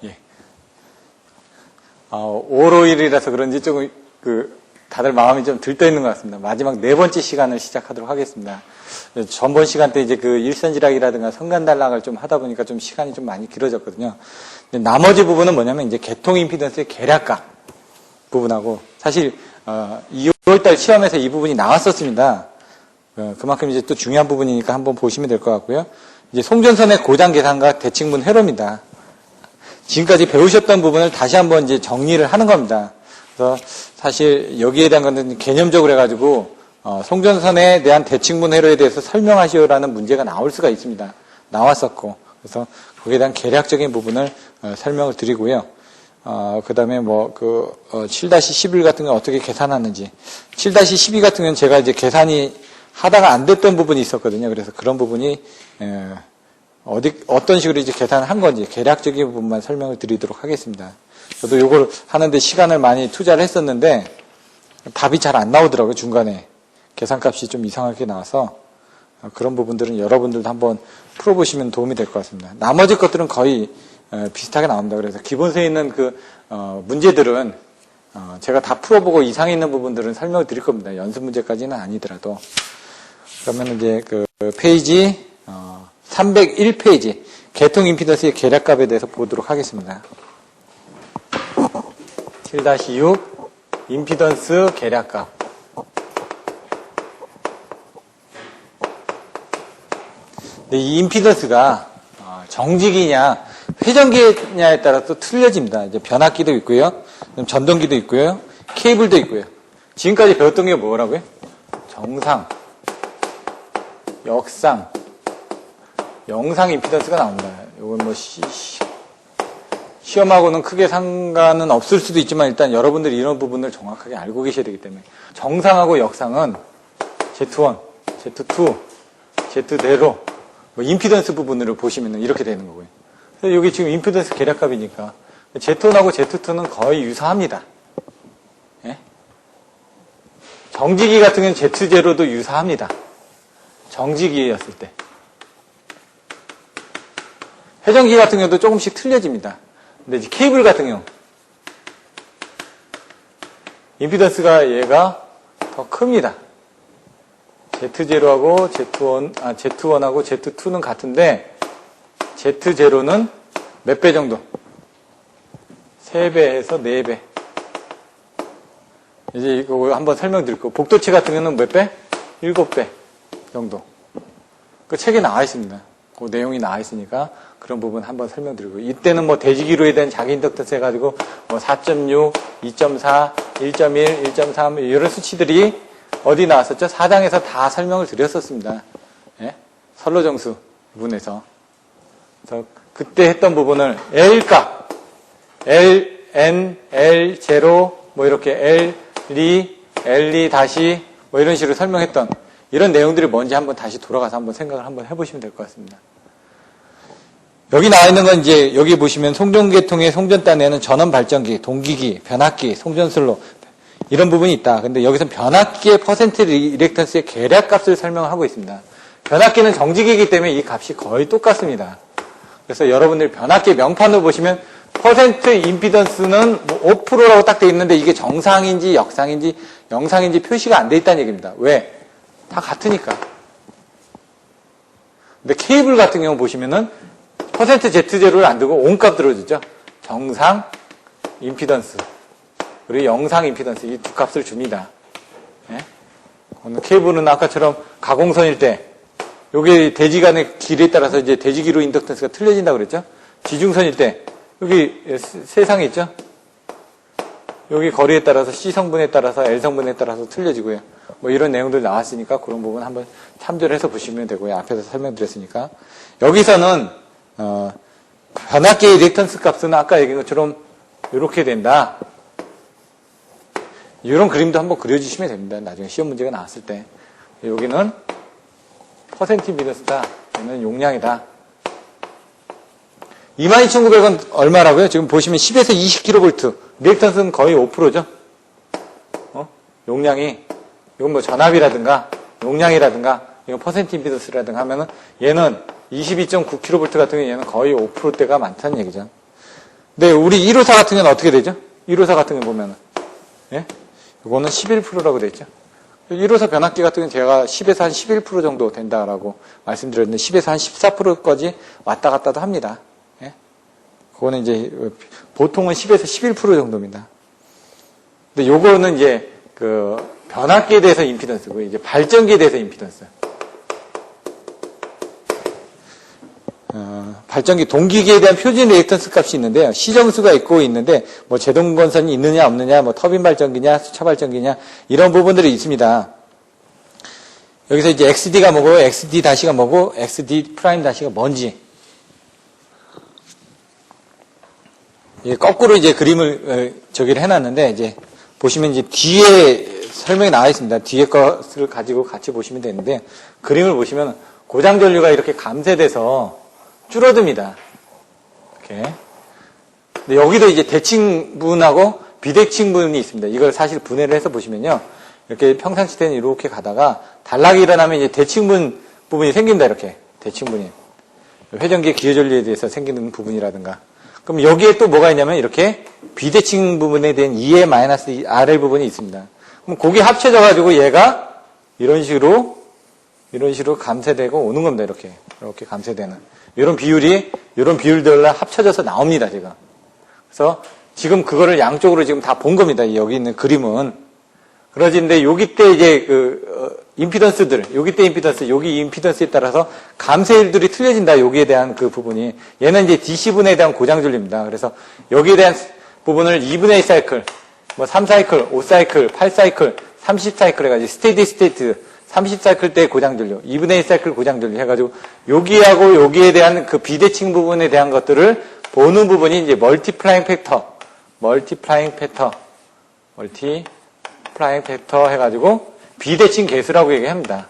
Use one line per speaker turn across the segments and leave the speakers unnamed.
예. 5월이라서 그런지 조금 다들 마음이 좀 들떠 있는 것 같습니다. 마지막 4번째 시간을 시작하도록 하겠습니다. 전번 시간 때 이제 일선지락이라든가 성간단락을 좀 하다 보니까 좀 시간이 좀 많이 길어졌거든요. 나머지 부분은 뭐냐면 이제 개통 임피던스의 계략각 부분하고 사실 2월달 시험에서 이 부분이 나왔었습니다. 그만큼 이제 또 중요한 부분이니까 한번 보시면 될 것 같고요. 이제 송전선의 고장 계산과 대칭분 회로입니다. 지금까지 배우셨던 부분을 다시 한번 이제 정리를 하는 겁니다. 그래서 사실 여기에 대한 것은 개념적으로 해가지고 송전선에 대한 대칭분 회로에 대해서 설명하시오라는 문제가 나올 수가 있습니다. 나왔었고 그래서 거기에 대한 계략적인 부분을 설명을 드리고요. 그 다음에 7-11 같은 건 어떻게 계산하는지 7-12 같은 경우는 제가 이제 계산이 하다가 안 됐던 부분이 있었거든요. 그래서 그런 부분이 어떤 식으로 이제 계산을 한 건지 계략적인 부분만 설명을 드리도록 하겠습니다. 저도 이걸 하는데 시간을 많이 투자를 했었는데 답이 잘 안 나오더라고요. 중간에 계산값이 좀 이상하게 나와서 그런 부분들은 여러분들도 한번 풀어보시면 도움이 될 것 같습니다. 나머지 것들은 거의 비슷하게 나옵니다. 그래서 기본서에 있는 문제들은 제가 다 풀어보고 이상에 있는 부분들은 설명을 드릴 겁니다. 연습 문제까지는 아니더라도. 그러면 이제 페이지 301페이지 개통 임피던스의 계략값에 대해서 보도록 하겠습니다. 7-6 임피던스 계략값. 이 임피던스가 정직이냐 회전기냐에 따라 또 틀려집니다. 이제 변압기도 있고요, 전동기도 있고요, 케이블도 있고요. 지금까지 배웠던 게 뭐라고요? 정상, 역상, 영상 임피던스가 나옵니다. 이건 시험하고는 크게 상관은 없을 수도 있지만 일단 여러분들이 이런 부분을 정확하게 알고 계셔야 되기 때문에 정상하고 역상은 Z1, Z2, Z대로 임피던스 부분으로 보시면 이렇게 되는 거고요. 그래서 여기 지금 임피던스 계략값이니까 Z1하고 Z2는 거의 유사합니다. 예? 정지기 같은 경우는 Z0도 유사합니다. 정지기였을 때. 회전기 같은 경우도 조금씩 틀려집니다. 근데 이제 케이블 같은 경우 임피던스가 얘가 더 큽니다. Z0하고 Z1하고 Z2는 같은데 Z0는 몇 배 정도? 3배에서 4배. 이제 이거 한번 설명드릴 거고 복도체 같은 경우는 몇 배? 7배 정도. 그 책에 나와 있습니다. 그 내용이 나와 있으니까 그런 부분 한번 설명드리고 이때는 대지기로에 대한 자기 인덕턴스 해가지고 4.6, 2.4, 1.1, 1.3 이런 수치들이 어디 나왔었죠? 4장에서 다 설명을 드렸었습니다. 예? 선로정수 부분에서. 그래서 그때 했던 부분을 L값, L, N, L0, 이렇게 L2, L2 다시 이런 식으로 설명했던 이런 내용들이 뭔지 한번 다시 돌아가서 한번 생각을 한번 해보시면 될 것 같습니다. 여기 나와 있는 건 이제 여기 보시면 송전계통의 송전단에는 전원 발전기, 동기기, 변압기, 송전슬로 이런 부분이 있다. 근데 여기서 변압기의 퍼센트 리액턴스의 계략값을 설명을 하고 있습니다. 변압기는 정지기이기 때문에 이 값이 거의 똑같습니다. 그래서 여러분들 변압기 명판으로 보시면 퍼센트 임피던스는 5%라고 딱 돼 있는데 이게 정상인지 역상인지 영상인지 표시가 안 돼 있다는 얘기입니다. 왜? 다 같으니까. 근데 케이블 같은 경우 보시면은 퍼센트 Z0를 안 두고 온값 들어주죠. 정상 임피던스 그리고 영상 임피던스 이 두 값을 줍니다. 예? 케이블은 아까처럼 가공선일 때 여기 대지간의 길에 따라서 이제 대지기로 인덕턴스가 틀려진다고 그랬죠. 지중선일 때 여기 세상에 있죠. 여기 거리에 따라서 C 성분에 따라서 L 성분에 따라서 틀려지고요. 이런 내용들 나왔으니까 그런 부분 한번 참조를 해서 보시면 되고요. 앞에서 설명드렸으니까 여기서는 변압기의 리액턴스 값은 아까 얘기한 것처럼 이렇게 된다. 이런 그림도 한번 그려주시면 됩니다. 나중에 시험 문제가 나왔을 때. 여기는 퍼센트 임피던스다. 얘는 용량이다. 22,900원 얼마라고요? 지금 보시면 10에서 20kV. 리액턴스는 거의 5%죠? 용량이. 이건 전압이라든가, 용량이라든가, 이건 퍼센트 임피던스라든가 하면은 얘는 22.9kV 같은 경우는 얘는 거의 5%대가 많다는 얘기죠. 근데 우리 1호사 같은 경우는 어떻게 되죠? 1호사 같은 경우 보면은, 예? 이거는 11%라고 돼 있죠. 1호사 변압기 같은 경우는 제가 10에서 한 11% 정도 된다라고 말씀드렸는데 10에서 한 14%까지 왔다 갔다도 합니다. 예? 그거는 이제 보통은 10에서 11% 정도입니다. 근데 요거는 이제 그 변압기에 대해서 임피던스고 이제 발전기에 대해서 임피던스. 발전기 동기기에 대한 표준 리액턴스 값이 있는데요. 시정수가 있고 있는데 뭐 제동건선이 있느냐 없느냐 뭐 터빈 발전기냐 수차 발전기냐 이런 부분들이 있습니다. 여기서 이제 XD가 뭐고 XD 다시가 뭐고 XD 프라임 다시가 뭔지 이게 거꾸로 이제 그림을 저기를 해놨는데 이제 보시면 이제 뒤에 설명이 나와 있습니다. 뒤에 것을 가지고 같이 보시면 되는데 그림을 보시면 고장 전류가 이렇게 감쇄돼서 줄어듭니다. 이렇게. 근데 여기도 이제 대칭분하고 비대칭분이 있습니다. 이걸 사실 분해를 해서 보시면요. 이렇게 평상시 때는 이렇게 가다가 단락이 일어나면 이제 대칭분 부분이 생긴다. 이렇게. 대칭분이. 회전기의 기여전류에 대해서 생기는 부분이라든가. 그럼 여기에 또 뭐가 있냐면 이렇게 비대칭 부분에 대한 2의 마이너스 RL 부분이 있습니다. 그럼 그게 합쳐져가지고 얘가 이런 식으로 감쇄되고 오는 겁니다. 이렇게 감쇄되는. 이런 비율들로 합쳐져서 나옵니다, 지금. 그래서 지금 그거를 양쪽으로 지금 다 본 겁니다. 여기 있는 그림은. 그러지는데 여기 때 이제 임피던스들, 여기 때 임피던스, 여기 임피던스에 따라서 감쇄율들이 틀려진다. 여기에 대한 그 부분이. 얘는 이제 DC분에 대한 고장전류입니다. 그래서 여기에 대한 부분을 2분의 1 사이클, 뭐 3사이클, 5사이클, 8사이클, 30사이클 해가지고 스테디 스테이트 30사이클 때 고장전류, 2분의 1사이클 고장전류 해가지고 여기하고 여기에 대한 그 비대칭 부분에 대한 것들을 보는 부분이 이제 멀티플라잉 팩터 해가지고 비대칭 계수라고 얘기합니다.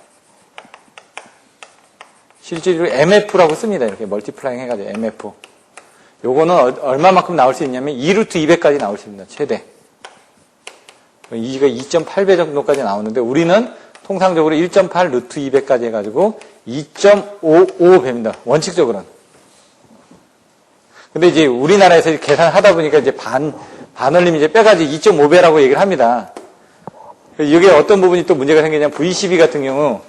실제로 MF라고 씁니다. 이렇게 멀티플라잉 해가지고 MF. 요거는 얼마만큼 나올 수 있냐면 2루트 200까지 나올 수 있습니다. 최대. 이가 2.8배 정도까지 나오는데 우리는 통상적으로 1.8 루트 200까지 해가지고 2.55배입니다. 원칙적으로는. 근데 이제 우리나라에서 계산하다 보니까 이제 반올림 이제 빼가지고 2.5배라고 얘기를 합니다. 여기에 어떤 부분이 또 문제가 생기냐면 V12 같은 경우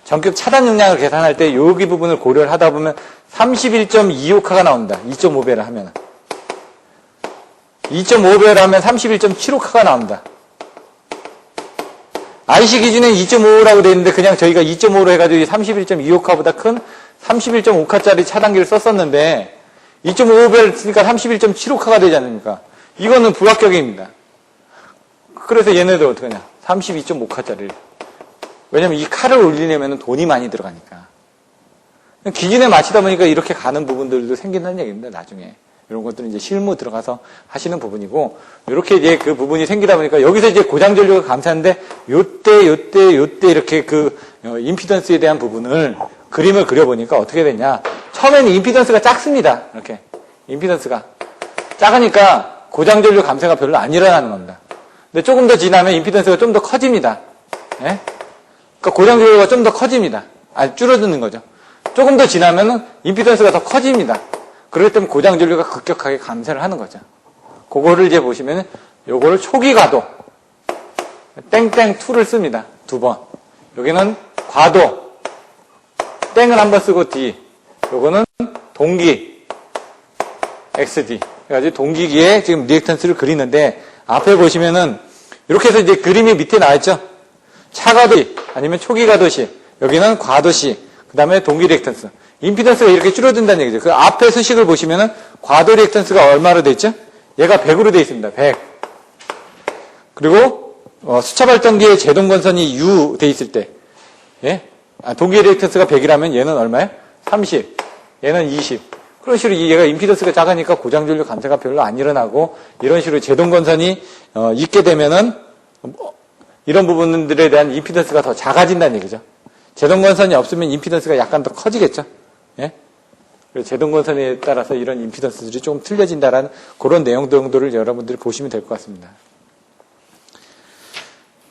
전격 차단 용량을 계산할 때 여기 부분을 고려를 하다 보면 31.26화가 나옵니다. 2.5배를 하면. 2.5배를 하면 31.75화가 나옵니다. IC 기준에 2.5라고 되어 있는데 그냥 저희가 2.5로 해가지고 31.25화보다 큰 31.5화짜리 차단기를 썼었는데 2.5배를 쓰니까 31.75화가 되지 않습니까? 이거는 불합격입니다. 그래서 얘네들 어떡하냐? 32.5화짜리를. 왜냐면 이 칼을 올리려면 돈이 많이 들어가니까. 기준에 맞추다 보니까 이렇게 가는 부분들도 생긴다는 얘기입니다, 나중에. 이런 것들은 이제 실무 들어가서 하시는 부분이고, 이렇게 이제 그 부분이 생기다 보니까 여기서 이제 고장전류가 감사한데, 요때 이렇게 그 임피던스에 대한 부분을 그림을 그려보니까 어떻게 되냐. 처음에는 임피던스가 작습니다. 이렇게. 임피던스가. 작으니까 고장전류 감쇄가 별로 안 일어나는 겁니다. 근데 조금 더 지나면 임피던스가 좀 더 커집니다. 예? 그러니까 고장전류가 좀 더 커집니다. 아니, 줄어드는 거죠. 조금 더 지나면은 임피던스가 더 커집니다. 그렇기 때문에 고장전류가 급격하게 감쇄를 하는 거죠. 그거를 이제 보시면은 요거를 초기 과도 땡땡2를 씁니다. 2번. 여기는 과도 땡을 한번 쓰고 D. 요거는 동기 XD. 그래가지고 동기기에 지금 리액턴스를 그리는데 앞에 보시면은 이렇게 해서 이제 그림이 밑에 나와있죠. 차과도시 아니면 초기 과도시. 여기는 과도시. 그 다음에 동기 리액턴스. 임피던스가 이렇게 줄어든다는 얘기죠. 그 앞에 수식을 보시면은 과도 리액턴스가 얼마로 돼 있죠? 얘가 100으로 돼 있습니다. 100. 그리고 수차 발전기에 제동건선이 U 돼 있을 때, 예? 동기 리액턴스가 100이라면 얘는 얼마예요? 30. 얘는 20. 그런 식으로 얘가 임피던스가 작으니까 고장전류 감쇄가 별로 안 일어나고 이런 식으로 제동건선이 있게 되면은 이런 부분들에 대한 임피던스가 더 작아진다는 얘기죠. 제동건선이 없으면 임피던스가 약간 더 커지겠죠. 예? 그래서 제동건선에 따라서 이런 임피던스들이 조금 틀려진다라는 그런 내용 정도를 여러분들이 보시면 될 것 같습니다.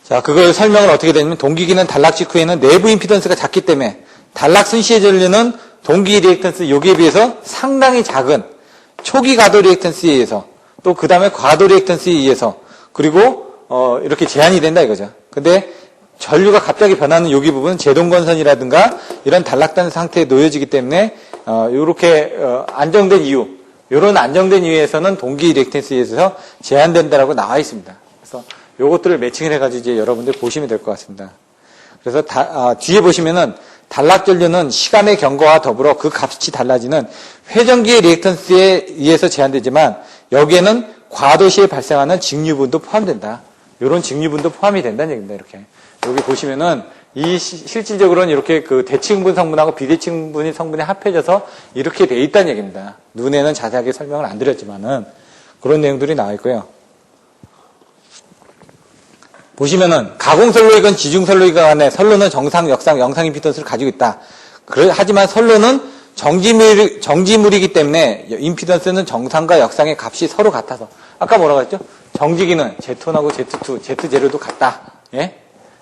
자, 그걸 설명을 어떻게 되냐면 동기기는 단락 직후에는 내부 임피던스가 작기 때문에 단락 순시의 전류는 동기 리액턴스 여기에 비해서 상당히 작은 초기 가도 리액턴스에 의해서 또 그 다음에 과도 리액턴스에 의해서 그리고 이렇게 제한이 된다 이거죠. 근데 전류가 갑자기 변하는 여기 부분은 제동건선이라든가 이런 단락된 상태에 놓여지기 때문에 이렇게 안정된 이유, 이런 안정된 이유에서는 동기 리액턴스에 의해서 제한된다라고 나와 있습니다. 그래서 요것들을 매칭을 해가지고 이제 여러분들 보시면 될 것 같습니다. 그래서 뒤에 보시면은 단락전류는 시간의 경과와 더불어 그 값이 달라지는 회전기의 리액턴스에 의해서 제한되지만 여기에는 과도 시에 발생하는 직류분도 포함된다. 이런 직류분도 포함이 된다는 얘기입니다. 이렇게 여기 보시면은 실질적으로는 이렇게 그 대칭분 성분하고 비대칭분이 성분이 합해져서 이렇게 돼 있다는 얘기입니다. 눈에는 자세하게 설명을 안 드렸지만은 그런 내용들이 나와 있고요. 보시면은 가공선로이건 지중선로이건 간에 선로는 정상, 역상, 영상 임피던스를 가지고 있다. 하지만 선로는 정지물이기 때문에 임피던스는 정상과 역상의 값이 서로 같아서 아까 뭐라고 했죠? 정지기는 Z1하고 Z2, Z0도 같다. 예?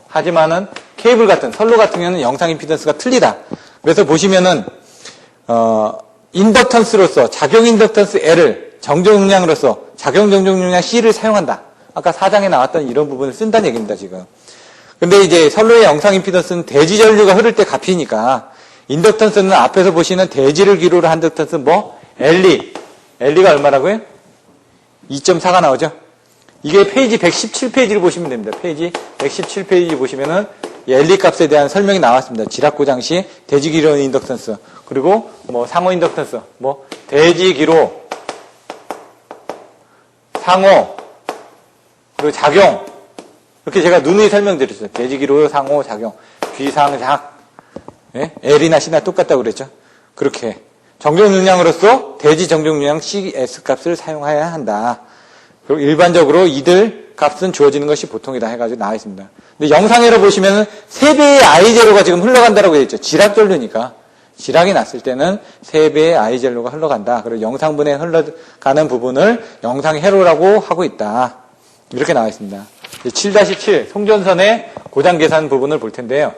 하지만은 케이블 같은 선로 같은 경우는 영상 임피던스가 틀리다. 그래서 보시면은 인덕턴스로서 작용 인덕턴스 L을 정정 용량으로서 작용 정정 용량 C를 사용한다. 아까 4장에 나왔던 이런 부분을 쓴다는 얘기입니다, 지금. 근데 이제 선로의 영상 임피던스는 대지 전류가 흐를 때 값이니까 인덕턴스는 앞에서 보시는 대지를 기로로 한 인덕턴스 뭐? LE가 얼마라고요? 2.4가 나오죠? 이게 페이지 117페이지를 보시면 됩니다. 페이지 117페이지 보시면은 LE 값에 대한 설명이 나왔습니다. 지락 고장 시 대지 기로 인덕턴스 그리고 뭐 상호 인덕턴스 뭐 대지 기로 상호 그리고 작용 이렇게 제가 누누이 설명드렸죠. 대지 기로 상호 작용 귀상작 예? L이나 C나 똑같다고 그랬죠. 그렇게 정정 용량으로서 대지 정정 용량 CS 값을 사용해야 한다. 그리고 일반적으로 이들 값은 주어지는 것이 보통이다 해가지고 나와 있습니다. 근데 영상에로 보시면은 3배의 I0가 지금 흘러간다라고 했죠. 지락 전류니까. 지락이 났을 때는 3배의 I0가 흘러간다. 그리고 영상분에 흘러가는 부분을 영상회로라고 하고 있다. 이렇게 나와 있습니다. 7-7 송전선의 고장 계산 부분을 볼 텐데요.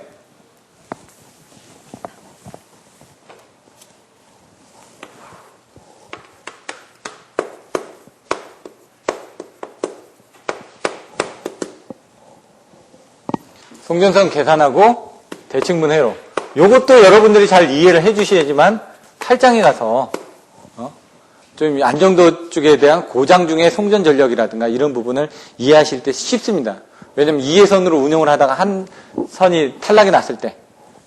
송전선 계산하고 대칭분 회로. 요것도 여러분들이 잘 이해를 해 주셔야지만 8장에 가서 좀 안정도 쪽에 대한 고장 중의 송전 전력이라든가 이런 부분을 이해하실 때 쉽습니다. 왜냐면 2회선으로 운영을 하다가 한 선이 탈락이 났을 때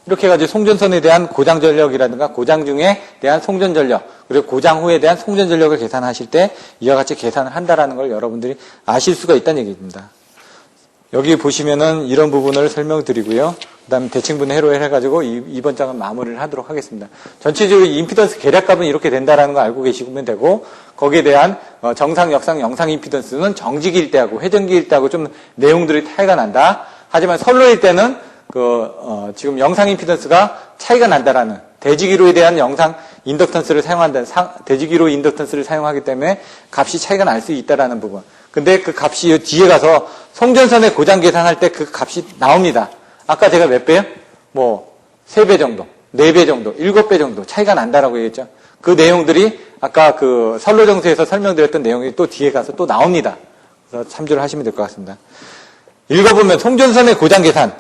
이렇게 해가지고 송전선에 대한 고장 전력이라든가 고장 중에 대한 송전 전력 그리고 고장 후에 대한 송전 전력을 계산하실 때 이와 같이 계산을 한다라는 걸 여러분들이 아실 수가 있다는 얘기입니다. 여기 보시면은 이런 부분을 설명드리고요. 그 다음에 대칭분 회로 해가지고 이번 장은 마무리를 하도록 하겠습니다. 전체적으로 임피던스 계략값은 이렇게 된다라는 거 알고 계시면 되고, 거기에 대한 정상, 역상, 영상 임피던스는 정지기일 때하고 회전기일 때하고 좀 내용들이 차이가 난다. 하지만 선로일 때는 지금 영상 임피던스가 차이가 난다라는 대지기로에 대한 영상 인덕턴스를 사용한다는 대지기로 인덕턴스를 사용하기 때문에 값이 차이가 날 수 있다라는 부분. 근데 그 값이 뒤에 가서 송전선의 고장 계산할 때 그 값이 나옵니다. 아까 제가 몇 배요? 뭐 3배 정도, 4배 정도, 7배 정도 차이가 난다라고 얘기했죠. 그 내용들이 아까 그 선로정수에서 설명드렸던 내용이 또 뒤에 가서 또 나옵니다. 그래서 참조를 하시면 될 것 같습니다. 읽어보면 송전선의 고장 계산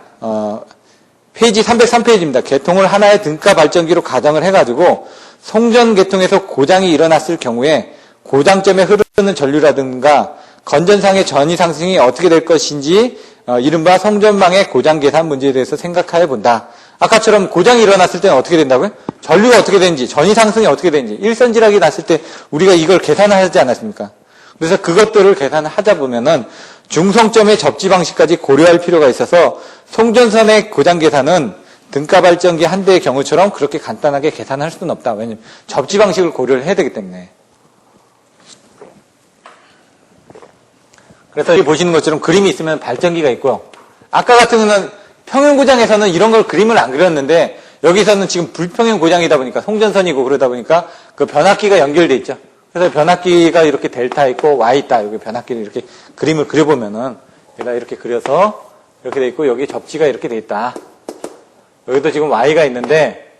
페이지 303페이지입니다. 계통을 하나의 등가 발전기로 가정을 해가지고 송전 계통에서 고장이 일어났을 경우에 고장점에 흐르는 전류라든가 건전상의 전위 상승이 어떻게 될 것인지 이른바 송전망의 고장 계산 문제에 대해서 생각해 본다. 아까처럼 고장이 일어났을 때는 어떻게 된다고요? 전류가 어떻게 되는지, 전위 상승이 어떻게 되는지, 일선지락이 났을 때 우리가 이걸 계산하지 않았습니까? 그래서 그것들을 계산을 하다 보면은 중성점의 접지 방식까지 고려할 필요가 있어서 송전선의 고장 계산은 등가 발전기 한 대의 경우처럼 그렇게 간단하게 계산할 수는 없다. 왜냐하면 접지 방식을 고려를 해야 되기 때문에. 그래서 여기 보시는 것처럼 그림이 있으면 발전기가 있고요. 아까 같은 경우는 평형 고장에서는 이런 걸 그림을 안 그렸는데 여기서는 지금 불평형 고장이다 보니까 송전선이고 그러다 보니까 그 변압기가 연결돼 있죠. 그래서 변압기가 이렇게 델타 있고 Y 있다. 여기 변압기를 이렇게 그림을 그려보면은 얘가 이렇게 그려서 이렇게 돼 있고 여기 접지가 이렇게 돼 있다. 여기도 지금 Y가 있는데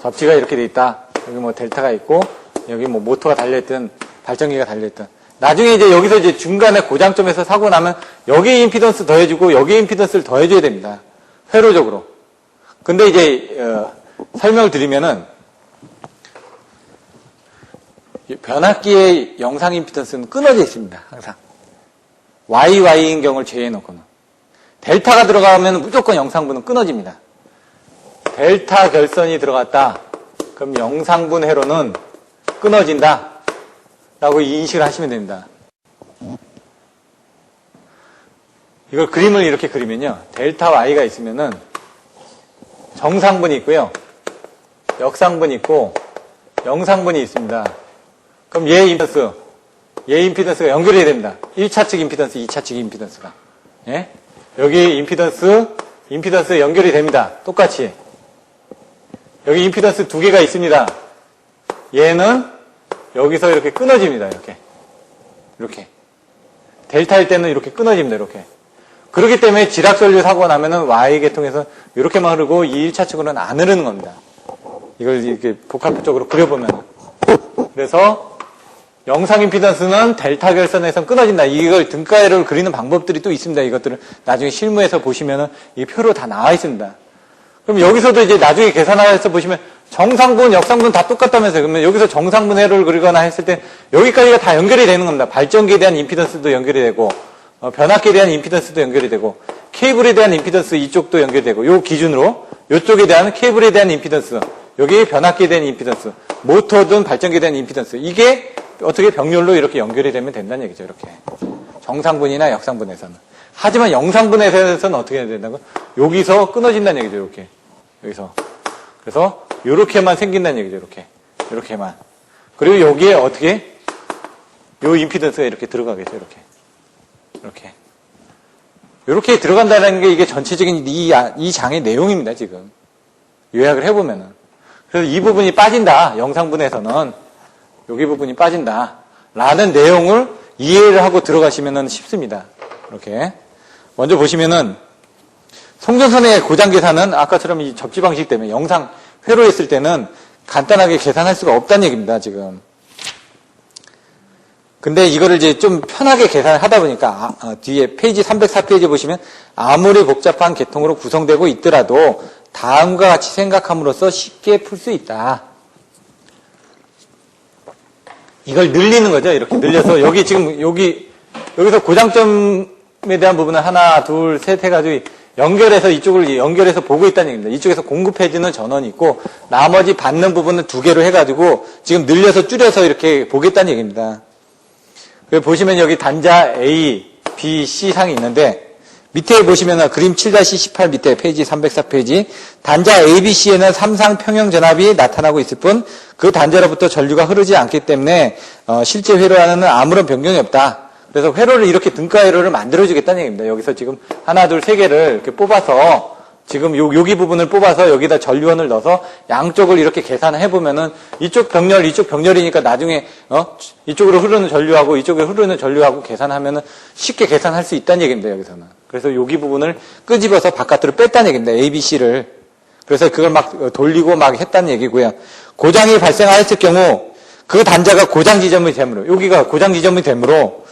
접지가 이렇게 돼 있다. 여기 뭐 델타가 있고, 여기 뭐 모터가 달려있든, 발전기가 달려있든. 나중에 이제 여기서 이제 중간에 고장점에서 사고 나면 여기 임피던스 더해주고 여기 임피던스를 더해줘야 됩니다. 회로적으로. 근데 이제, 설명을 드리면은, 변압기의 영상 임피던스는 끊어져 있습니다. 항상. YY인 경우를 제외해놓고는. 델타가 들어가면 무조건 영상분은 끊어집니다. 델타 결선이 들어갔다. 그럼 영상분 회로는 끊어진다. 라고 인식을 하시면 됩니다. 이걸 그림을 이렇게 그리면요. 델타 Y가 있으면은 정상분이 있고요. 역상분이 있고 영상분이 있습니다. 그럼 얘 임피던스가 연결해야 됩니다. 1차측 임피던스, 2차측 임피던스가. 예? 여기 임피던스 연결이 됩니다. 똑같이. 여기 임피던스 두 개가 있습니다. 얘는 여기서 이렇게 끊어집니다. 이렇게. 델타일 때는 이렇게 끊어집니다. 이렇게. 그렇기 때문에 지락전류 사고가 나면은 Y계통에서 이렇게만 흐르고 이 1차측으로는 안 흐르는 겁니다. 이걸 이렇게 복합적으로 그려보면. 그래서 영상 임피던스는 델타 결선에서 끊어진다. 이걸 등가를 그리는 방법들이 또 있습니다. 이것들은 나중에 실무에서 보시면은 이 표로 다 나와 있습니다. 그럼 여기서도 이제 나중에 계산해서 보시면 정상분, 역상분 다 똑같다면서요. 그러면 여기서 정상분 회로를 그리거나 했을 때 여기까지가 다 연결이 되는 겁니다. 발전기에 대한 임피던스도 연결이 되고 변압기에 대한 임피던스도 연결이 되고 케이블에 대한 임피던스 이쪽도 연결되고 요 기준으로 이쪽에 대한 케이블에 대한 임피던스 여기 변압기에 대한 임피던스 모터든 발전기에 대한 임피던스 이게 어떻게 병렬로 이렇게 연결이 되면 된다는 얘기죠. 이렇게 정상분이나 역상분에서는. 하지만 영상분에서는 어떻게 해야 된다고? 여기서 끊어진다는 얘기죠. 이렇게 여기서. 그래서 이렇게만 생긴다는 얘기죠. 이렇게만. 그리고 여기에 어떻게 요 임피던스가 이렇게 들어가겠죠. 이렇게 들어간다는 게 이게 전체적인 이 장의 내용입니다. 지금 요약을 해보면은. 그래서 이 부분이 빠진다. 영상분에서는 여기 부분이 빠진다. 라는 내용을 이해를 하고 들어가시면은 쉽습니다. 이렇게. 먼저 보시면은, 송전선의 고장 계산은 아까처럼 이 접지 방식 때문에 영상 회로 했을 때는 간단하게 계산할 수가 없다는 얘기입니다, 지금. 근데 이거를 이제 좀 편하게 계산을 하다 보니까, 뒤에 페이지 304페이지 보시면 아무리 복잡한 계통으로 구성되고 있더라도 다음과 같이 생각함으로써 쉽게 풀 수 있다. 이걸 늘리는 거죠. 이렇게 늘려서 여기 지금 여기서 고장점에 대한 부분을 하나, 둘, 셋 해가지고 연결해서 이쪽을 연결해서 보고 있다는 얘기입니다. 이쪽에서 공급해주는 전원이 있고 나머지 받는 부분은 두 개로 해가지고 지금 늘려서 줄여서 이렇게 보겠다는 얘기입니다. 보시면 여기 단자 A, B, C 상이 있는데 밑에 보시면 그림 7-18 밑에 페이지 304페이지 단자 A, B, C에는 3상 평형 전압이 나타나고 있을 뿐 그 단자로부터 전류가 흐르지 않기 때문에 실제 회로와는 아무런 변경이 없다. 그래서 회로를 이렇게 등가 회로를 만들어주겠다는 얘기입니다. 여기서 지금 하나, 둘, 세 개를 이렇게 뽑아서 지금 여기 부분을 뽑아서 여기다 전류원을 넣어서 양쪽을 이렇게 계산을 해보면은 이쪽 병렬이니까 나중에 이쪽으로 흐르는 전류하고 이쪽으로 흐르는 전류하고 계산하면은 쉽게 계산할 수 있다는 얘기입니다. 여기서는. 그래서 여기 부분을 끄집어서 바깥으로 뺐다는 얘기입니다. A, B, C를. 그래서 그걸 막 돌리고 막 했다는 얘기고요. 고장이 발생하였을 경우 그 단자가 고장 지점이 되므로 여기가 고장 지점이 되므로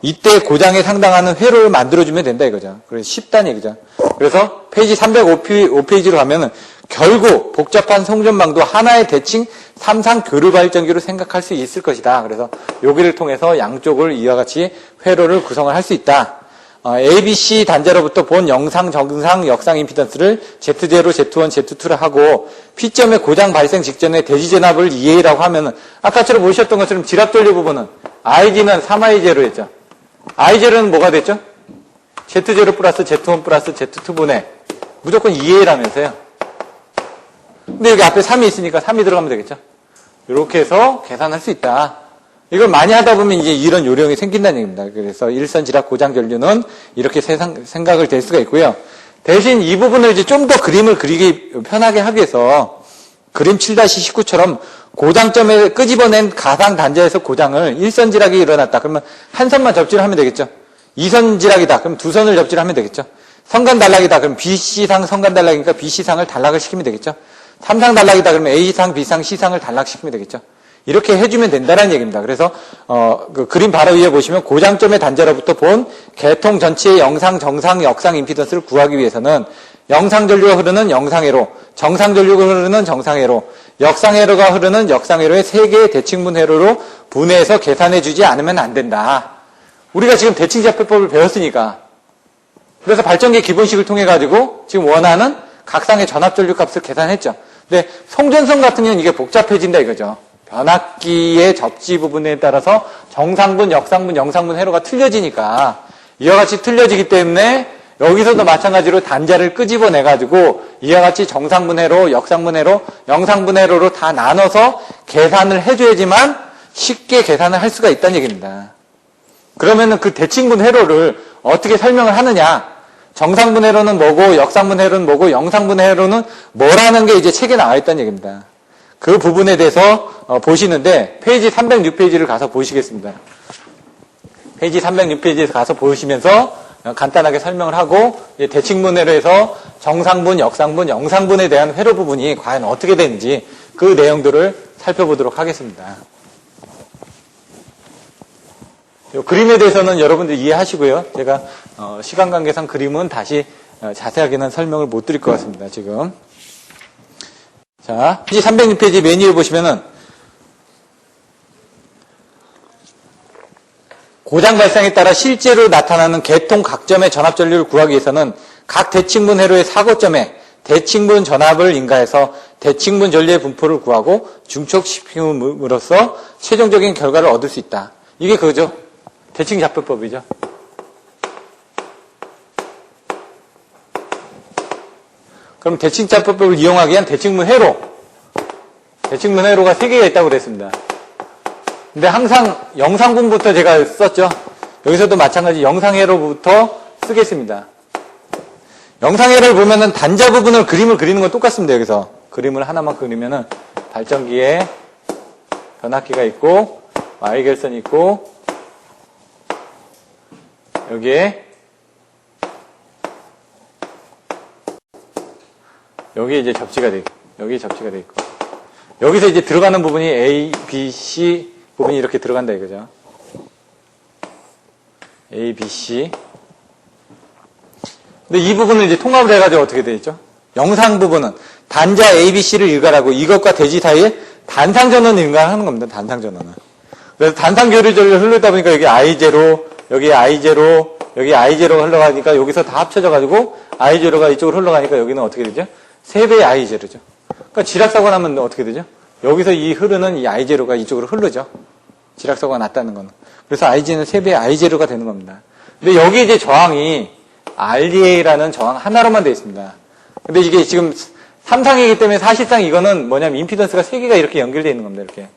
이때 고장에 상당하는 회로를 만들어주면 된다 이거죠. 그래서 쉽다는 얘기죠. 그래서 페이지 305페이지로 가면은 결국 복잡한 송전망도 하나의 대칭 3상 교류 발전기로 생각할 수 있을 것이다. 그래서 여기를 통해서 양쪽을 이와 같이 회로를 구성을 할 수 있다. ABC 단자로부터 본 영상, 정상, 역상 임피던스를 Z0, Z1, Z2를 하고 P점의 고장 발생 직전에 대지전압을 EA라고 하면은 아까처럼 보셨던 것처럼 지압전류 부분은 IG는 3I0로 했죠. I0는 뭐가 됐죠? Z0 플러스 Z1 플러스 Z2분의 무조건 EA라면서요. 근데 여기 앞에 3이 있으니까 3이 들어가면 되겠죠. 이렇게 해서 계산할 수 있다. 이걸 많이 하다 보면 이제 이런 요령이 생긴다는 얘기입니다. 그래서 일선 지락 고장 전류는 이렇게 생각을 될 수가 있고요. 대신 이 부분을 이제 좀 더 그림을 그리기 편하게 하기 위해서 그림 7-19처럼 고장점에 끄집어낸 가상 단자에서 고장을 일선 지락이 일어났다. 그러면 한 선만 접지를 하면 되겠죠. 2선 지락이다. 그럼 두 선을 접지를 하면 되겠죠. 선간 단락이다. 그럼 BC상 선간 단락이니까 BC상을 단락을 시키면 되겠죠. 3상 단락이다 그러면 A상, B상, C상을 단락시키면 되겠죠. 이렇게 해주면 된다는 얘기입니다. 그래서 그 그림 바로 위에 보시면 고장점의 단자로부터 본 계통 전체의 영상, 정상, 역상 임피던스를 구하기 위해서는 영상전류가 흐르는 영상회로, 정상전류가 흐르는 정상회로, 역상회로가 흐르는 역상회로의 3개의 대칭분 회로로 분해해서 계산해주지 않으면 안 된다. 우리가 지금 대칭자표법을 배웠으니까. 그래서 발전기 기본식을 통해 가지고 지금 원하는 각상의 전압전류 값을 계산했죠. 근데 송전선 같은 경우는 이게 복잡해진다 이거죠. 변압기의 접지 부분에 따라서 정상분, 역상분, 영상분 회로가 틀려지니까 이와 같이 틀려지기 때문에 여기서도 마찬가지로 단자를 끄집어내 가지고 이와 같이 정상분 회로, 역상분 회로, 영상분 회로로 다 나눠서 계산을 해줘야지만 쉽게 계산을 할 수가 있다는 얘기입니다. 그러면은 그 대칭분 회로를 어떻게 설명을 하느냐? 정상분 회로는 뭐고, 역상분 회로는 뭐고, 영상분 회로는 뭐라는 게 이제 책에 나와 있다는 얘기입니다. 그 부분에 대해서 보시는데 페이지 306페이지를 가서 보시겠습니다. 페이지 306페이지에서 가서 보시면서 간단하게 설명을 하고 대칭분 회로에서 정상분, 역상분, 영상분에 대한 회로 부분이 과연 어떻게 되는지 그 내용들을 살펴보도록 하겠습니다. 이 그림에 대해서는 여러분들 이해하시고요. 제가 시간 관계상 그림은 다시 자세하게는 설명을 못 드릴 것 같습니다. 지금 자, 페이지 306페이지 맨 위에 보시면은 고장 발생에 따라 실제로 나타나는 계통 각점의 전압전류를 구하기 위해서는 각 대칭분 회로의 사고점에 대칭분 전압을 인가해서 대칭분 전류의 분포를 구하고 중첩시킴으로써 최종적인 결과를 얻을 수 있다. 이게 그거죠. 대칭자표법이죠. 그럼 대칭자표법을 이용하기 위한 대칭분 회로. 대칭분 회로가 3개가 있다고 그랬습니다. 근데 항상 영상분부터 제가 썼죠. 여기서도 마찬가지 영상회로부터 쓰겠습니다. 영상회로를 보면은 단자 부분을 그림을 그리는 건 똑같습니다. 여기서 그림을 하나만 그리면은 발전기에 변압기가 있고 Y결선이 있고 여기에 이제 접지가 돼 있고 여기 접지가 돼 있고 여기서 이제 들어가는 부분이 A, B, C 부분이 이렇게 들어간다 이거죠. A, B, C. 근데 이 부분은 이제 통합을 해가지고 어떻게 되어 있죠? 영상 부분은 단자 A, B, C를 일괄하고 이것과 대지 사이에 단상전원을 일괄하는 겁니다. 단상전원은. 그래서 단상교류전을 흐르다 보니까 여기 I0, 여기 I0, 여기 I0가 흘러가니까 여기서 다 합쳐져가지고 I0가 이쪽으로 흘러가니까 여기는 어떻게 되죠? 3배의 I0죠. 그러니까 지락사고 나면 어떻게 되죠? 여기서 이 흐르는 이 I0가 이쪽으로 흐르죠. 지락사고가 났다는 거는. 그래서 IG는 3배의 I0가 되는 겁니다. 근데 여기 이제 저항이 RDA라는 저항 하나로만 되어 있습니다. 근데 이게 지금 3상이기 때문에 사실상 이거는 뭐냐면 임피던스가 3개가 이렇게 연결되어 있는 겁니다. 이렇게.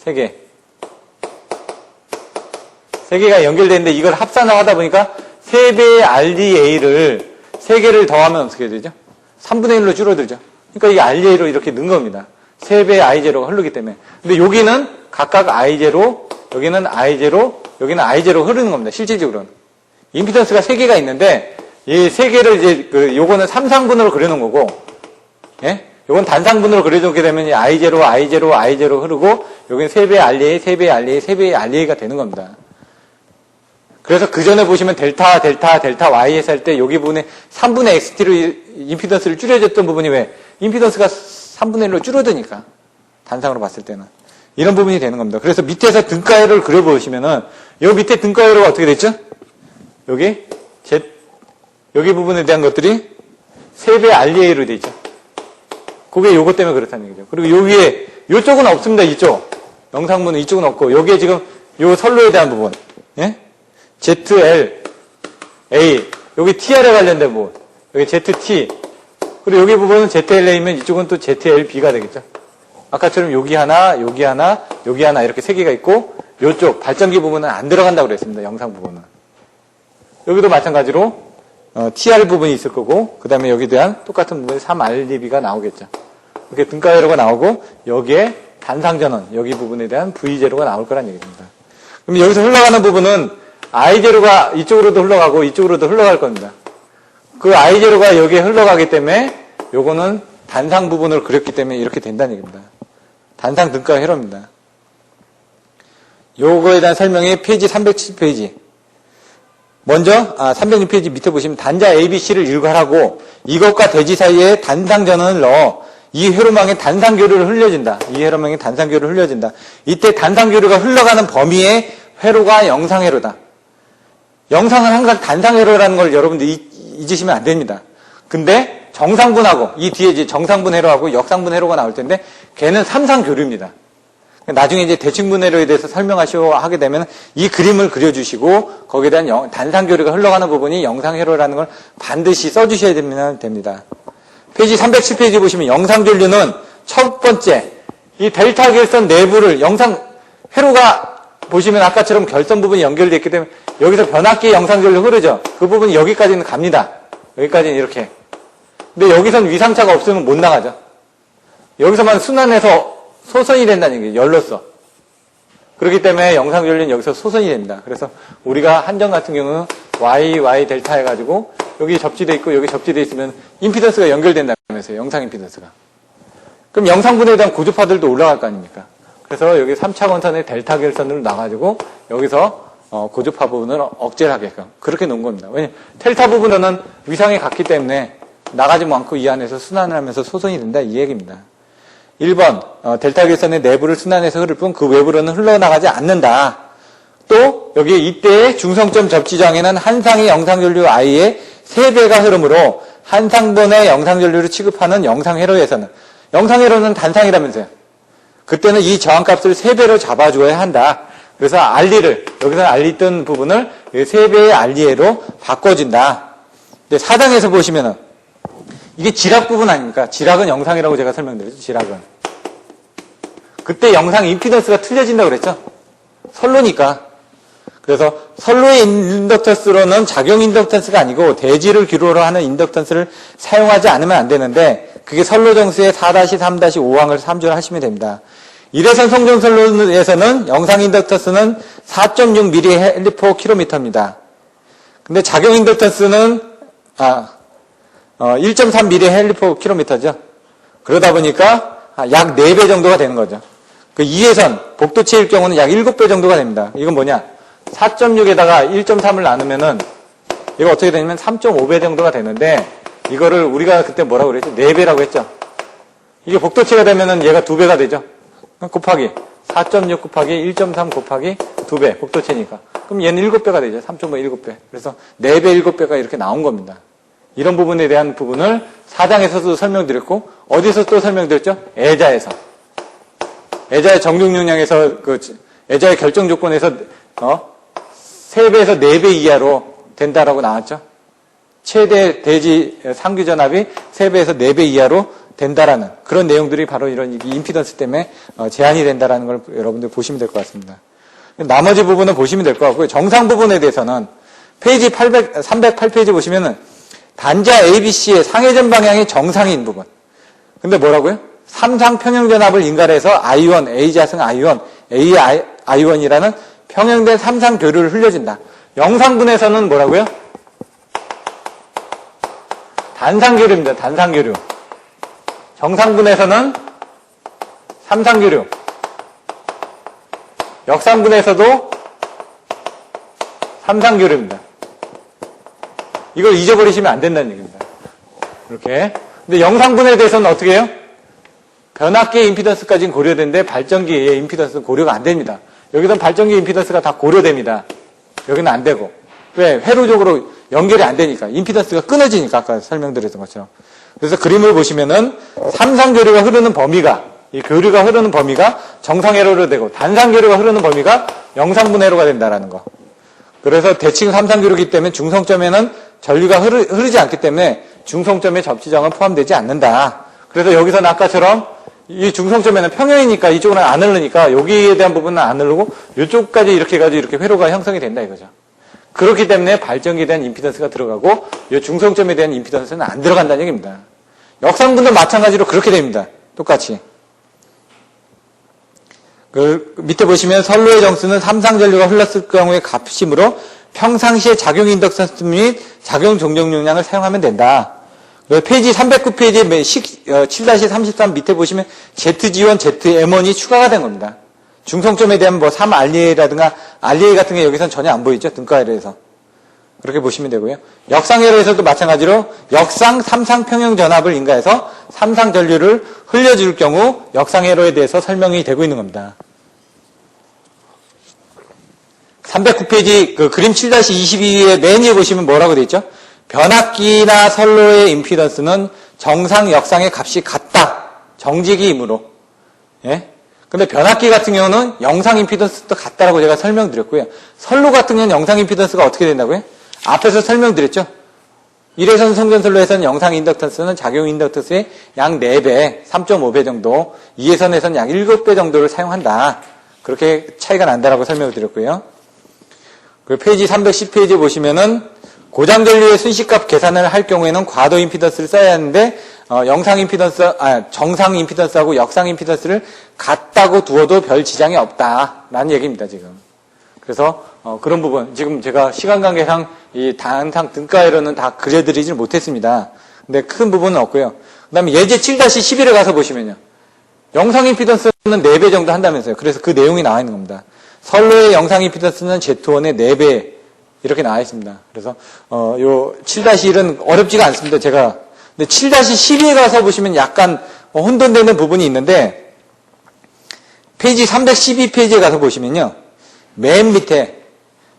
3개. 3개가 연결되는데 이걸 합산을 하다 보니까 3배의 RDA를 3개를 더하면 어떻게 되죠? 3분의 1로 줄어들죠. 그러니까 이게 RDA로 이렇게 는 겁니다. 3배의 I0가 흐르기 때문에. 근데 여기는 각각 I0, 여기는 I0, 여기는 I0가 흐르는 겁니다. 실질적으로는. 임피던스가 3개가 있는데, 이 3개를 이제, 요거는 3상분으로 그려놓은 거고, 예? 요건 단상분으로 그려놓게 되면 이 I0, I0, I0 흐르고, 여기는 3배의 RDA, 3배의 RDA, 3배의 RDA가 되는 겁니다. 그래서 그 전에 보시면 델타 Y에서 할 때 여기 부분에 3분의 XT로 임피던스를 줄여줬던 부분이 왜? 임피던스가 3분의 1로 줄어드니까. 단상으로 봤을 때는. 이런 부분이 되는 겁니다. 그래서 밑에서 등가회로를 그려보시면은, 요 밑에 등가회로가 어떻게 됐죠? 여기 부분에 대한 것들이 3배 RDA로 되어 있죠. 그게 요것 때문에 그렇다는 얘기죠. 그리고 여기에, 요쪽은 없습니다, 이쪽. 영상문은 이쪽은 없고, 여기에 지금 요 선로에 대한 부분. 예? ZL, A, 여기 TR에 관련된 부분. 여기 ZT. 그리고 여기 부분은 ZLA면 이쪽은 또 ZLB가 되겠죠. 아까처럼 여기 하나, 여기 하나, 여기 하나 이렇게 3개가 있고, 요쪽 발전기 부분은 안 들어간다고 그랬습니다. 영상 부분은. 여기도 마찬가지로 TR 부분이 있을 거고, 그 다음에 여기에 대한 똑같은 부분에 3RDB가 나오겠죠. 이렇게 등가회로가 나오고, 여기에 단상전원, 여기 부분에 대한 V0가 나올 거란 얘기입니다. 그럼 여기서 흘러가는 부분은 I0가 이쪽으로도 흘러가고, 이쪽으로도 흘러갈 겁니다. 그 I0가 여기에 흘러가기 때문에, 요거는 단상 부분을 그렸기 때문에 이렇게 된다는 얘기입니다. 단상 등가 회로입니다. 요거에 대한 설명이 페이지 370페이지. 먼저 306페이지 밑에 보시면 단자 ABC를 일괄하고 이것과 대지 사이에 단상 전원을 넣어 이 회로망에 단상교류를 흘려진다. 이 회로망에 단상교류를 흘려진다. 이때 단상교류가 흘러가는 범위의 회로가 영상회로다. 영상은 항상 단상회로라는 걸 여러분들 잊으시면 안 됩니다. 근데 정상분하고 이 뒤에 이제 정상분 회로하고 역상분 회로가 나올 텐데 걔는 삼상교류입니다. 나중에 이제 대칭분 회로에 대해서 하게 되면 이 그림을 그려주시고 거기에 대한 단상교류가 흘러가는 부분이 영상회로라는 걸 반드시 써주셔야 됩니다. 페이지 310페이지 보시면 영상전류는 첫 번째 이 델타 결선 내부를 회로가 보시면 아까처럼 결선 부분이 연결되어 있기 때문에 여기서 변압기 영상전류 흐르죠. 그 부분이 여기까지는 갑니다. 여기까지는 이렇게. 근데 여기선 위상차가 없으면 못 나가죠. 여기서만 순환해서 소선이 된다는 얘기예요. 열로써. 그렇기 때문에 영상전류는 여기서 소선이 됩니다. 그래서 우리가 한전 같은 경우는 Y 델타 해가지고 여기 접지돼 있고 여기 접지돼 있으면 임피던스가 연결된다면서요. 영상 임피던스가. 그럼 영상분에 대한 고주파들도 올라갈 거 아닙니까? 그래서 여기 3차 권선의 델타 결선으로 나가지고 여기서 고주파 부분을 억제를 하게끔 그렇게 놓은 겁니다. 왜냐면 델타 부분은 위상에 갔기 때문에 나가지 않고 이 안에서 순환을 하면서 소선이 된다 이 얘기입니다. 1번 델타 결선의 내부를 순환해서 흐를 뿐 그 외부로는 흘러나가지 않는다. 또 여기 이때의 중성점 접지장에는 한상의 영상전류 I의 3배가 흐르므로 한상분의 영상전류를 취급하는 영상회로에서는 영상회로는 단상이라면서요. 그때는 이 저항값을 3배로 잡아줘야 한다. 그래서 알리를 여기서 알리 뜬 부분을 3배의 알리에로 바꿔준다. 근데 4장에서 보시면은 이게 지락 부분 아닙니까? 지락은 영상이라고 제가 설명드렸죠. 지락은. 그때 영상 임피던스가 틀려진다고 그랬죠. 선로니까. 그래서 선로의 인덕턴스로는 작용 인덕턴스가 아니고 대지를 기로로 하는 인덕턴스를 사용하지 않으면 안 되는데 그게 선로 정수의 4-3-5항을 참조를 하시면 됩니다. 일회선 송정 선로에서는 영상 인덕턴스는 4.6mm 헬리포킬로미터입니다. 근데 작용 인덕턴스는 1.3mm 헬리포킬로미터죠. 그러다 보니까 약 4배 정도가 되는 거죠. 그 2회선 복도체일 경우는 약 7배 정도가 됩니다. 이건 뭐냐? 4.6에다가 1.3을 나누면은 이거 어떻게 되냐면 3.5배 정도가 되는데 이거를 우리가 그때 뭐라고 그랬죠? 4배라고 했죠. 이게 복도체가 되면은 얘가 2배가 되죠. 곱하기 4.6 곱하기 1.3 곱하기 2배 복도체니까. 그럼 얘는 7배가 되죠. 3.5 7배. 그래서 4배 7배가 이렇게 나온 겁니다. 이런 부분에 대한 부분을 4장에서도 설명드렸고 어디서 또 설명드렸죠? 애자에서. 애자의 정중용량에서 애자의 결정 조건에서 3배에서 4배 이하로 된다라고 나왔죠. 최대 대지 상규 전압이 3배에서 4배 이하로 된다라는 그런 내용들이 바로 이런 임피던스 때문에 제한이 된다라는 걸 여러분들 보시면 될 것 같습니다. 나머지 부분은 보시면 될 것 같고요. 정상 부분에 대해서는 페이지 308페이지 보시면은 단자 ABC의 상회전 방향이 정상인 부분. 근데 뭐라고요? 삼상 평형전압을 인가해서 I1, A자승 I1, AI1이라는 평형된 삼상 교류를 흘려준다. 영상분에서는 뭐라고요? 단상교류입니다. 단상교류. 정상분에서는 삼상교류. 역상분에서도 삼상교류입니다. 이걸 잊어버리시면 안 된다는 얘기입니다. 이렇게. 근데 영상분에 대해서는 어떻게 해요? 변압기의 임피던스까지는 고려되는데 발전기의 임피던스는 고려가 안 됩니다. 여기서는 발전기 임피던스가 다 고려됩니다. 여기는 안 되고. 왜? 회로적으로 연결이 안 되니까. 임피던스가 끊어지니까 아까 설명드렸던 것처럼. 그래서 그림을 보시면은 삼상교류가 흐르는 범위가 이 교류가 흐르는 범위가 정상회로로 되고 단상교류가 흐르는 범위가 영상분회로가 된다라는 거. 그래서 대칭 삼상교류이기 때문에 중성점에는 전류가 흐르지 않기 때문에 중성점의 접지장은 포함되지 않는다. 그래서 여기서는 아까처럼 이 중성점에는 평형이니까 이쪽은 안 흐르니까 여기에 대한 부분은 안 흐르고 이쪽까지 이렇게 해가지고 이렇게 회로가 형성이 된다 이거죠. 그렇기 때문에 발전기에 대한 임피던스가 들어가고 이 중성점에 대한 임피던스는 안 들어간다는 얘기입니다. 역상분도 마찬가지로 그렇게 됩니다. 똑같이. 그 밑에 보시면 선로의 정수는 삼상전류가 흘렀을 경우의 값이므로 평상시에 작용 인덕턴스 및 작용 종정용량을 사용하면 된다. 페이지 309페이지 7-33 밑에 보시면 ZG1, ZM1이 추가가 된 겁니다. 중성점에 대한 뭐 3REA라든가 REA 같은 게 여기선 전혀 안 보이죠? 등가에러에서. 그렇게 보시면 되고요. 역상에러에서도 마찬가지로 역상, 삼상 평형 전압을 인가해서 삼상 전류를 흘려줄 경우 역상에러에 대해서 설명이 되고 있는 겁니다. 309페이지 그 그림 7-22의 맨 위에 보시면 뭐라고 되어 있죠? 변압기나 선로의 임피던스는 정상, 역상의 값이 같다. 정직이이므로. 예? 근데 변압기 같은 경우는 영상 임피던스도 같다라고 제가 설명드렸고요. 선로 같은 경우는 영상 임피던스가 어떻게 된다고요? 앞에서 설명드렸죠? 1회선 성전선로에서는 영상 인덕턴스는 작용 인덕턴스의 약 4배, 3.5배 정도, 2회선에서는 약 7배 정도를 사용한다. 그렇게 차이가 난다라고 설명을 드렸고요. 그 페이지 310페이지 보시면은 고장전류의 순시값 계산을 할 경우에는 과도 임피던스를 써야 하는데 영상 임피던스, 정상 임피던스하고 역상 임피던스를 같다고 두어도 별 지장이 없다라는 얘기입니다, 지금. 그래서 그런 부분 지금 제가 시간 관계상 이 항상 등가에러는 다 그려드리질 못했습니다. 근데 큰 부분은 없고요. 그다음에 예제 7-11에 가서 보시면요. 영상 임피던스는 4배 정도 한다면서요. 그래서 그 내용이 나와 있는 겁니다. 선로의 영상 임피던스는 Z1의 4배 이렇게 나와 있습니다. 그래서 요 7-1은 어렵지가 않습니다. 제가 근데 7-12에 가서 보시면 약간 혼돈되는 부분이 있는데 페이지 312페이지에 가서 보시면요. 맨 밑에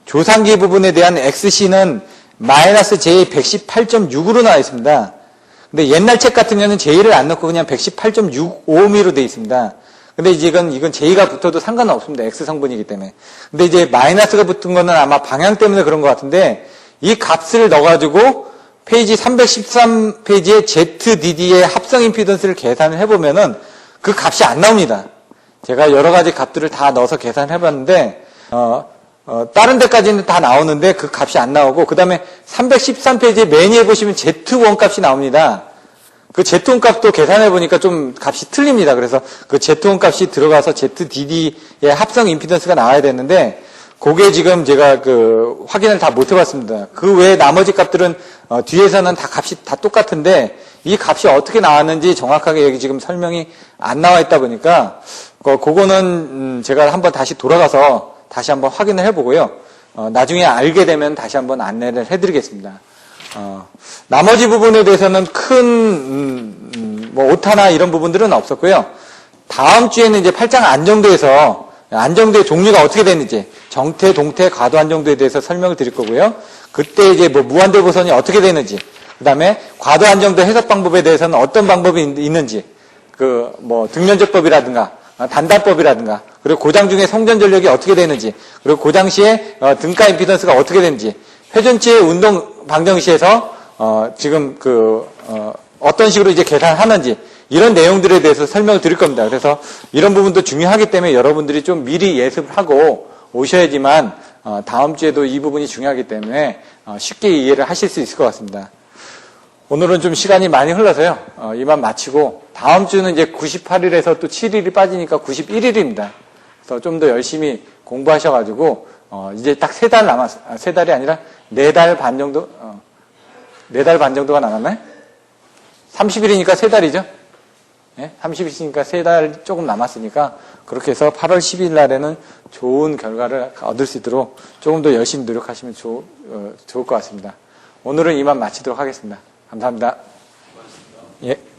조상기 부분에 대한 XC는 마이너스 J118.6으로 나와 있습니다. 근데 옛날 책 같은 경우는 J를 안 넣고 그냥 118.65mm로 되어 있습니다. 근데 이제 이건 J가 붙어도 상관은 없습니다. X 성분이기 때문에. 근데 이제 마이너스가 붙은 거는 아마 방향 때문에 그런 것 같은데 이 값을 넣어가지고 페이지 313페이지에 ZDD의 합성 임피던스를 계산을 해보면은 그 값이 안 나옵니다. 제가 여러 가지 값들을 다 넣어서 계산을 해봤는데 다른 데까지는 다 나오는데 그 값이 안 나오고 그 다음에 313페이지에 맨 위에 보시면 Z1 값이 나옵니다. 그 Z1 값도 계산해 보니까 좀 값이 틀립니다. 그래서 그 Z1 값이 들어가서 ZDD의 합성 임피던스가 나와야 되는데 그게 지금 제가 그 확인을 다 못 해봤습니다. 그 외에 나머지 값들은 뒤에서는 다 값이 다 똑같은데 이 값이 어떻게 나왔는지 정확하게 여기 지금 설명이 안 나와 있다 보니까 그거는 제가 한번 다시 돌아가서 다시 한번 확인을 해보고요. 나중에 알게 되면 다시 한번 안내를 해드리겠습니다. 나머지 부분에 대해서는 큰 뭐 오타나 이런 부분들은 없었고요. 다음 주에는 이제 8장 안정도에서 안정도의 종류가 어떻게 되는지 정태, 동태, 과도 안정도에 대해서 설명을 드릴 거고요. 그때 이제 뭐 무한대 보선이 어떻게 되는지, 그 다음에 과도 안정도 해석 방법에 대해서는 어떤 방법이 있는지, 그 뭐 등면적법이라든가 단단법이라든가, 그리고 고장 중에 성전 전력이 어떻게 되는지, 그리고 고장 시에 등가 임피던스가 어떻게 되는지, 회전치의 운동 방정 시에서 지금 어떤 식으로 이제 계산하는지 이런 내용들에 대해서 설명을 드릴 겁니다. 그래서 이런 부분도 중요하기 때문에 여러분들이 좀 미리 예습을 하고 오셔야지만 다음 주에도 이 부분이 중요하기 때문에 쉽게 이해를 하실 수 있을 것 같습니다. 오늘은 좀 시간이 많이 흘러서요. 이만 마치고 다음 주는 이제 98일에서 또 7일이 빠지니까 91일입니다. 그래서 좀 더 열심히 공부하셔가지고 이제 딱 3달 남았어요. 3달이 아니라 4달 반 정도, 4달 반 정도가 남았나요? 30일이니까 3달이죠? 네? 30일이니까 3달 조금 남았으니까 그렇게 해서 8월 10일 날에는 좋은 결과를 얻을 수 있도록 조금 더 열심히 노력하시면 좋을 것 같습니다. 오늘은 이만 마치도록 하겠습니다. 감사합니다.
고맙습니다.
예.